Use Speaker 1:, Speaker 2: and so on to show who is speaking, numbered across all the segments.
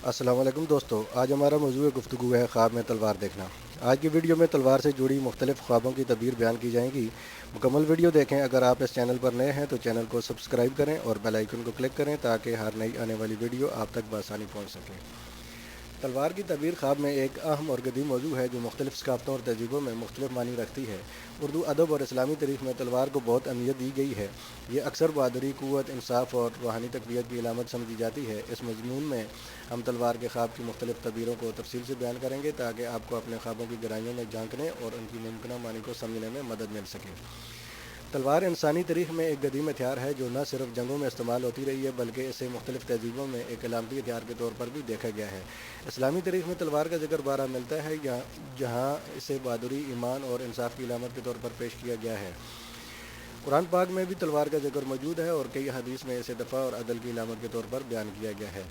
Speaker 1: السلام علیکم دوستو، آج ہمارا موضوع گفتگو ہے خواب میں تلوار دیکھنا۔ آج کی ویڈیو میں تلوار سے جڑی مختلف خوابوں کی تعبیر بیان کی جائیں گی۔ مکمل ویڈیو دیکھیں۔ اگر آپ اس چینل پر نئے ہیں تو چینل کو سبسکرائب کریں اور بیل آئیکن کو کلک کریں تاکہ ہر نئی آنے والی ویڈیو آپ تک بآسانی پہنچ سکے۔ تلوار کی تعبیر خواب میں ایک اہم اور قدیم موضوع ہے جو مختلف ثقافتوں اور تہذیبوں میں مختلف معنی رکھتی ہے۔ اردو ادب اور اسلامی تاریخ میں تلوار کو بہت اہمیت دی گئی ہے۔ یہ اکثر بہادری، قوت، انصاف اور روحانی تقویت کی علامت سمجھی جاتی ہے۔ اس مضمون میں ہم تلوار کے خواب کی مختلف تعبیروں کو تفصیل سے بیان کریں گے تاکہ آپ کو اپنے خوابوں کی گہرائیوں میں جھانکنے اور ان کی ممکنہ معنی کو سمجھنے میں مدد مل سکے۔ تلوار انسانی تاریخ میں ایک قدیم ہتھیار ہے جو نہ صرف جنگوں میں استعمال ہوتی رہی ہے بلکہ اسے مختلف تہذیبوں میں ایک علامتی ہتھیار کے طور پر بھی دیکھا گیا ہے۔ اسلامی تاریخ میں تلوار کا ذکر بارہ ملتا ہے جہاں اسے بہادری، ایمان اور انصاف کی علامت کے طور پر پیش کیا گیا ہے۔ قرآن پاک میں بھی تلوار کا ذکر موجود ہے اور کئی حدیث میں اسے دفاع اور عدل کی علامت کے طور پر بیان کیا گیا ہے۔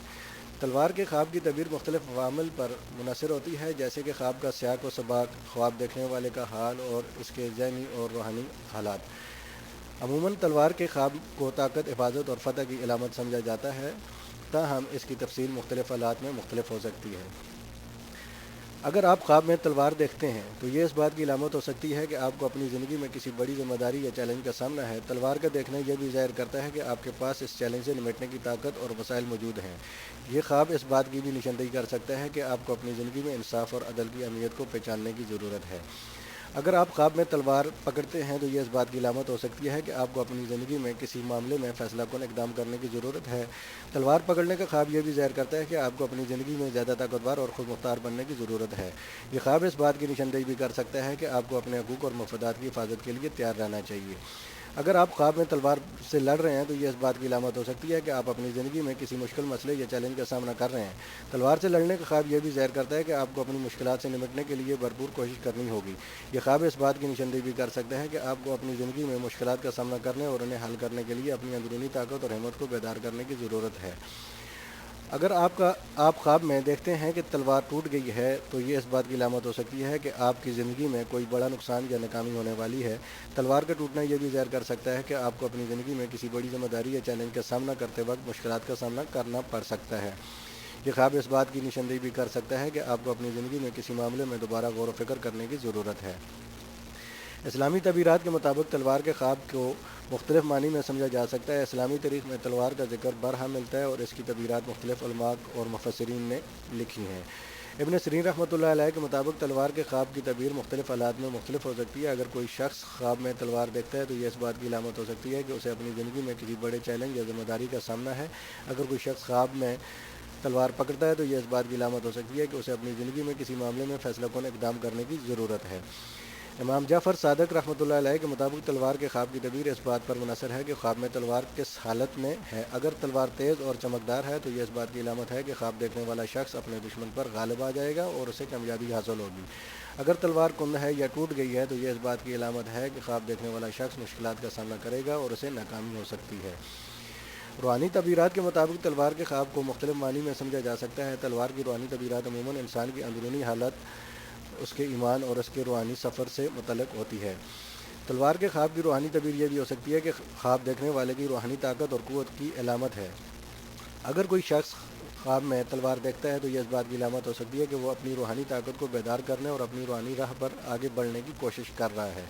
Speaker 1: تلوار کے خواب کی تعبیر مختلف عوامل پر منحصر ہوتی ہے، جیسے کہ خواب کا سیاق و سباق، خواب دیکھنے والے کا حال اور اس کے ذہنی اور روحانی حالات۔ عموماً تلوار کے خواب کو طاقت، حفاظت اور فتح کی علامت سمجھا جاتا ہے، تاہم اس کی تفصیل مختلف حالات میں مختلف ہو سکتی ہے۔ اگر آپ خواب میں تلوار دیکھتے ہیں تو یہ اس بات کی علامت ہو سکتی ہے کہ آپ کو اپنی زندگی میں کسی بڑی ذمہ داری یا چیلنج کا سامنا ہے۔ تلوار کا دیکھنا یہ بھی ظاہر کرتا ہے کہ آپ کے پاس اس چیلنج سے نمٹنے کی طاقت اور وسائل موجود ہیں۔ یہ خواب اس بات کی بھی نشاندہی کر سکتا ہے کہ آپ کو اپنی زندگی میں انصاف اور عدل کی اہمیت کو پہچاننے کی ضرورت ہے۔ اگر آپ خواب میں تلوار پکڑتے ہیں تو یہ اس بات کی علامت ہو سکتی ہے کہ آپ کو اپنی زندگی میں کسی معاملے میں فیصلہ کن اقدام کرنے کی ضرورت ہے۔ تلوار پکڑنے کا خواب یہ بھی ظاہر کرتا ہے کہ آپ کو اپنی زندگی میں زیادہ طاقتور اور خود مختار بننے کی ضرورت ہے۔ یہ خواب اس بات کی نشاندہی بھی کر سکتا ہے کہ آپ کو اپنے حقوق اور مفادات کی حفاظت کے لیے تیار رہنا چاہیے۔ اگر آپ خواب میں تلوار سے لڑ رہے ہیں تو یہ اس بات کی علامت ہو سکتی ہے کہ آپ اپنی زندگی میں کسی مشکل مسئلے یا چیلنج کا سامنا کر رہے ہیں۔ تلوار سے لڑنے کا خواب یہ بھی ظاہر کرتا ہے کہ آپ کو اپنی مشکلات سے نمٹنے کے لیے بھرپور کوشش کرنی ہوگی۔ یہ خواب اس بات کی نشاندہی بھی کر سکتا ہے کہ آپ کو اپنی زندگی میں مشکلات کا سامنا کرنے اور انہیں حل کرنے کے لیے اپنی اندرونی طاقت اور ہمت کو بیدار کرنے کی ضرورت ہے۔ اگر آپ خواب میں دیکھتے ہیں کہ تلوار ٹوٹ گئی ہے تو یہ اس بات کی علامت ہو سکتی ہے کہ آپ کی زندگی میں کوئی بڑا نقصان یا ناکامی ہونے والی ہے۔ تلوار کا ٹوٹنا یہ بھی ظاہر کر سکتا ہے کہ آپ کو اپنی زندگی میں کسی بڑی ذمہ داری یا چیلنج کا سامنا کرتے وقت مشکلات کا سامنا کرنا پڑ سکتا ہے۔ یہ خواب اس بات کی نشاندہی بھی کر سکتا ہے کہ آپ کو اپنی زندگی میں کسی معاملے میں دوبارہ غور و فکر کرنے کی ضرورت ہے۔ اسلامی تعبیرات کے مطابق تلوار کے خواب کو مختلف معنی میں سمجھا جا سکتا ہے۔ اسلامی تاریخ میں تلوار کا ذکر بارہا ملتا ہے اور اس کی تعبیرات مختلف علماء اور مفسرین نے لکھی ہیں۔ ابن سیرین رحمۃ اللہ علیہ کے مطابق تلوار کے خواب کی تعبیر مختلف حالات میں مختلف ہو سکتی ہے۔ اگر کوئی شخص خواب میں تلوار دیکھتا ہے تو یہ اس بات کی علامت ہو سکتی ہے کہ اسے اپنی زندگی میں کسی بڑے چیلنج یا ذمہ داری کا سامنا ہے۔ اگر کوئی شخص خواب میں تلوار پکڑتا ہے تو یہ اس بات کی علامت ہو سکتی ہے کہ اسے اپنی زندگی میں کسی معاملے میں فیصلہ کن اقدام کرنے کی ضرورت ہے۔ امام جعفر صادق رحمۃ اللہ علیہ کے مطابق تلوار کے خواب کی تعبیر اس بات پر منحصر ہے کہ خواب میں تلوار کس حالت میں ہے۔ اگر تلوار تیز اور چمکدار ہے تو یہ اس بات کی علامت ہے کہ خواب دیکھنے والا شخص اپنے دشمن پر غالب آ جائے گا اور اسے کامیابی حاصل ہوگی۔ اگر تلوار کند ہے یا ٹوٹ گئی ہے تو یہ اس بات کی علامت ہے کہ خواب دیکھنے والا شخص مشکلات کا سامنا کرے گا اور اسے ناکامی ہو سکتی ہے۔ روحانی تعبیرات کے مطابق تلوار کے خواب کو مختلف معنی میں سمجھا جا سکتا ہے۔ تلوار کی روحانی تعبیرات عموماً انسان کی اندرونی حالت، اس کے ایمان اور اس کے روحانی سفر سے متعلق ہوتی ہے۔ تلوار کے خواب کی روحانی تعبیر یہ بھی ہو سکتی ہے کہ خواب دیکھنے والے کی روحانی طاقت اور قوت کی علامت ہے۔ اگر کوئی شخص خواب میں تلوار دیکھتا ہے تو یہ اس بات کی علامت ہو سکتی ہے کہ وہ اپنی روحانی طاقت کو بیدار کرنے اور اپنی روحانی راہ پر آگے بڑھنے کی کوشش کر رہا ہے۔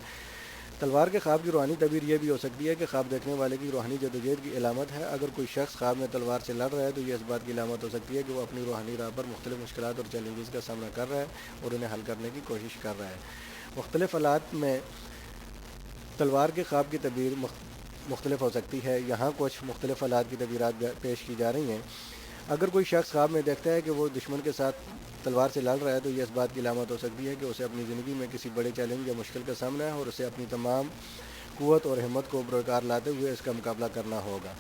Speaker 1: تلوار کے خواب کی روحانی تعبیر یہ بھی ہو سکتی ہے کہ خواب دیکھنے والے کی روحانی جدوجہد کی علامت ہے۔ اگر کوئی شخص خواب میں تلوار سے لڑ رہا ہے تو یہ اس بات کی علامت ہو سکتی ہے کہ وہ اپنی روحانی راہ پر مختلف مشکلات اور چیلنجز کا سامنا کر رہا ہے اور انہیں حل کرنے کی کوشش کر رہا ہے۔ مختلف حالات میں تلوار کے خواب کی تعبیر مختلف ہو سکتی ہے۔ یہاں کچھ مختلف حالات کی تعبیرات پیش کی جا رہی ہیں۔ اگر کوئی شخص خواب میں دیکھتا ہے کہ وہ دشمن کے ساتھ تلوار سے لڑ رہا ہے تو یہ اس بات کی علامت ہو سکتی ہے کہ اسے اپنی زندگی میں کسی بڑے چیلنج یا مشکل کا سامنا ہے اور اسے اپنی تمام قوت اور ہمت کو برقرار لاتے ہوئے اس کا مقابلہ کرنا ہوگا۔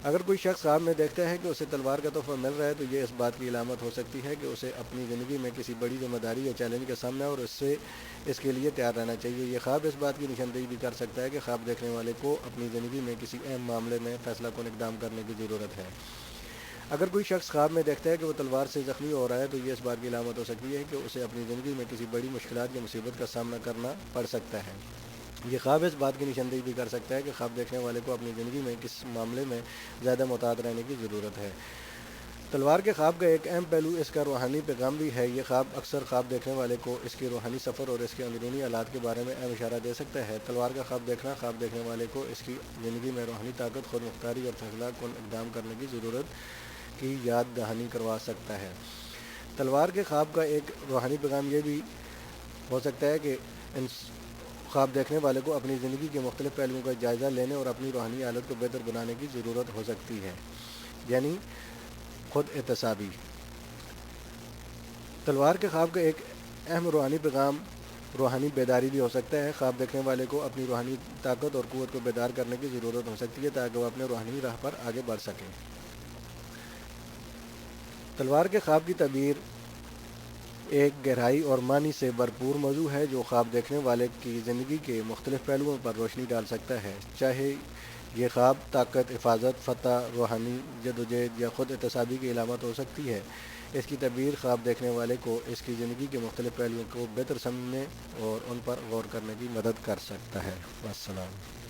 Speaker 1: اگر کوئی شخص خواب میں دیکھتا ہے کہ اسے تلوار کا تحفہ مل رہا ہے تو یہ اس بات کی علامت ہو سکتی ہے کہ اسے اپنی زندگی میں کسی بڑی ذمہ داری یا چیلنج کا سامنا ہے اور اس کے لیے تیار رہنا چاہیے۔ یہ خواب اس بات کی نشاندہی بھی کر سکتا ہے کہ خواب دیکھنے والے کو اپنی زندگی میں کسی اہم معاملے میں فیصلہ کن اقدام کرنے کی ضرورت ہے۔ اگر کوئی شخص خواب میں دیکھتا ہے کہ وہ تلوار سے زخمی ہو رہا ہے تو یہ اس بات کی علامت ہو سکتی ہے کہ اسے اپنی زندگی میں کسی بڑی مشکلات یا مصیبت کا سامنا کرنا پڑ سکتا ہے۔ یہ خواب اس بات کی نشاندہی بھی کر سکتا ہے کہ خواب دیکھنے والے کو اپنی زندگی میں کس معاملے میں زیادہ محتاط رہنے کی ضرورت ہے۔ تلوار کے خواب کا ایک اہم پہلو اس کا روحانی پیغام بھی ہے۔ یہ خواب اکثر خواب دیکھنے والے کو اس کے روحانی سفر اور اس کے اندرونی حالات کے بارے میں اہم اشارہ دے سکتا ہے۔ تلوار کا خواب دیکھنا خواب دیکھنے والے کو اس کی زندگی میں روحانی طاقت، خود مختاری اور فیصلہ کن اقدام کرنے کی ضرورت کی یاد دہانی کروا سکتا ہے۔ تلوار کے خواب کا ایک روحانی پیغام یہ بھی ہو سکتا ہے کہ خواب دیکھنے والے کو اپنی زندگی کے مختلف پہلوؤں کا جائزہ لینے اور اپنی روحانی حالت کو بہتر بنانے کی ضرورت ہو سکتی ہے، یعنی خود احتسابی۔ تلوار کے خواب کا ایک اہم روحانی پیغام روحانی بیداری بھی ہو سکتا ہے۔ خواب دیکھنے والے کو اپنی روحانی طاقت اور قوت کو بیدار کرنے کی ضرورت ہو سکتی ہے تاکہ وہ اپنے روحانی راہ پر آگے بڑھ سکیں۔ تلوار کے خواب کی تعبیر ایک گہرائی اور معنی سے بھرپور موضوع ہے جو خواب دیکھنے والے کی زندگی کے مختلف پہلوؤں پر روشنی ڈال سکتا ہے، چاہے یہ خواب طاقت، حفاظت، فتح، روحانی جدوجہد یا خود احتسابی کی علامت ہو سکتی ہے۔ اس کی تعبیر خواب دیکھنے والے کو اس کی زندگی کے مختلف پہلوؤں کو بہتر سمجھنے اور ان پر غور کرنے کی مدد کر سکتا ہے۔ والسلام۔